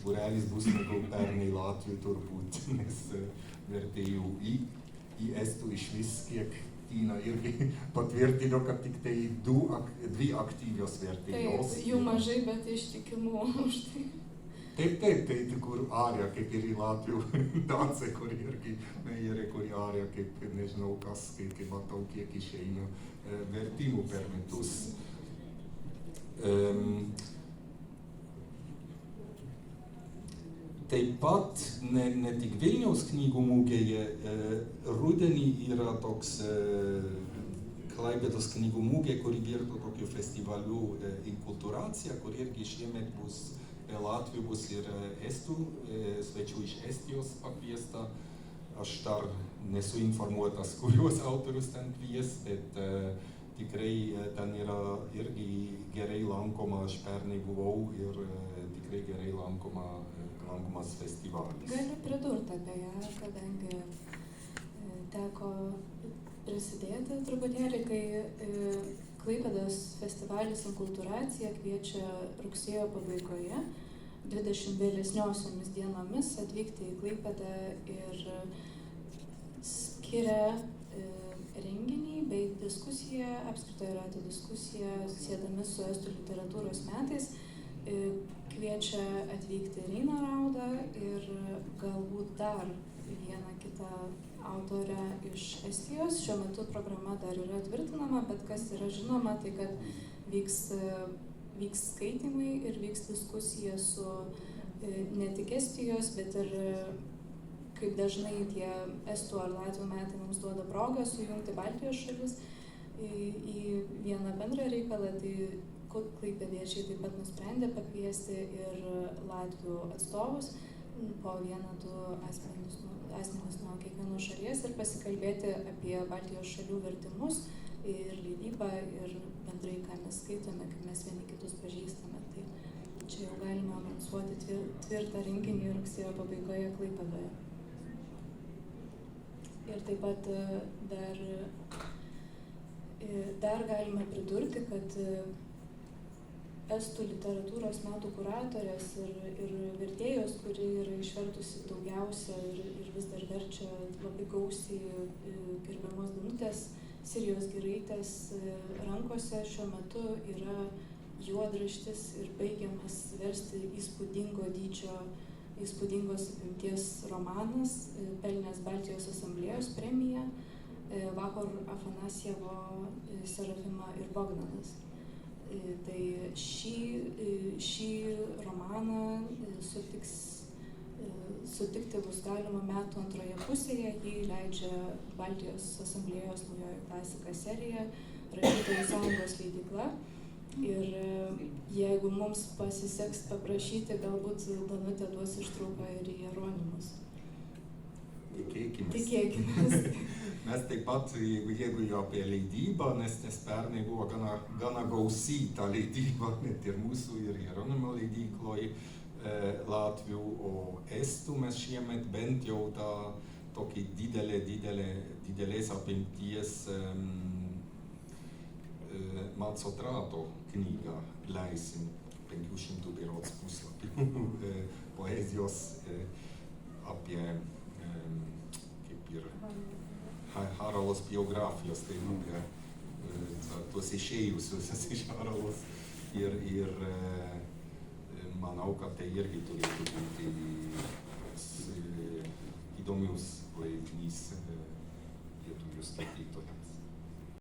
būrelis bus negu pernai Latvių turbūt, nes vertėjų į estų išvis kiek Tīna irgi patvirtino, kad tik tai dvi aktyvios vertėjos. Taip, jų mažai, bet ištikimų už tai. Taip, tai kur ārja, kaip ir į Latvių dace, kur irgi mejerė, kur ārja, kaip nežinau kas, kaip matau, kiek išeina vertimų per metus. Taip pat ne tik Vilniaus knygų mugėje, rudenį yra toks Klaipėdos knygų mugė, kuri virto tokiu festivaliu Inkulturacija, kur irgi šiemet bus Latvių bus ir estų, svečių iš Estijos pakviesta. Aš dar nesu informuotas, kuriuos autorius ten kvies, bet tikrai ten yra irgi gerai lankoma, aš pernai buvau ir tikrai gerai lankomas festivalis. Galiu pridurti apie ją, kadangi teko prisidėti truputėlį, kai Klaipėdos festivalis Inkulturacija kviečia rugsėjo pabaigoje 20 vėlesniosiomis dienomis atvykti į Klaipėdą ir skiria renginį bei diskusiją, apskritai rato diskusiją, siedami su estų literatūros metais, kviečia atvykti Reiną Raudą ir galbūt dar vieną kitą autorę iš Estijos. Šiuo metu programa dar yra tvirtinama, bet kas yra žinoma, tai kad vyks skaitymai ir vyks diskusija su ne tik Estijos, bet ir kaip dažnai tie estų ar latvių metai mums duoda progą sujungti Baltijos šalis į vieną bendrą reikalą, tai klaipėdiečiai taip pat nusprendė pakviesti ir latvių atstovus po vieną, du asmenis nuo kiekvienos šalies ir pasikalbėti apie Baltijos šalių vertimus ir leidybą ir bendrai, ką mes skaitome, kaip mes vieni kitus pažįstame. Tai čia jau galime anonsuoti tvirtą renginį rugsėjo pabaigoje Klaipėdoje. Ir taip pat dar galime pridurti, kad estų literatūros metų kuratorės ir vertėjos, kuri yra išvertusi daugiausia ir vis dar verčia labai gausiai gerbiamos Danutės Sirijos Giraitės rankose šiuo metu yra juodraštis ir baigiamas versti įspūdingo dydžio, įspūdingos apimties romanas, pelnęs Baltijos asamblėjos premiją, Vahor Afanasjevo Serafima ir Bogdanas. Tai šį romaną sutikti bus galima metų antroje pusėje. Jį leidžia Baltijos asamblėjos naujoji klasika serija, Rašytojų sąjungos leidykla. Ir jeigu mums pasiseks paprašyti, galbūt Danutė duos ištrauką ir į Jeronimus. Tikėkimės. Mes taip pat, jeigu jau apie leidybą, nes pernai buvo gana gausi ta leidyba, net ir mūsų ir Jeronimo leidykloj latvių, o estų mes šiemet bent jau tą tokį didelės apimties Macotrato knygą leisim, 500 berods puslapių poezijos apie kaip ir Haralos biografijos, tai tuos išėjusius iš Haralos ir manau, kad tai irgi turėtų būti įdomius leidinys lietuvių skaitytojams.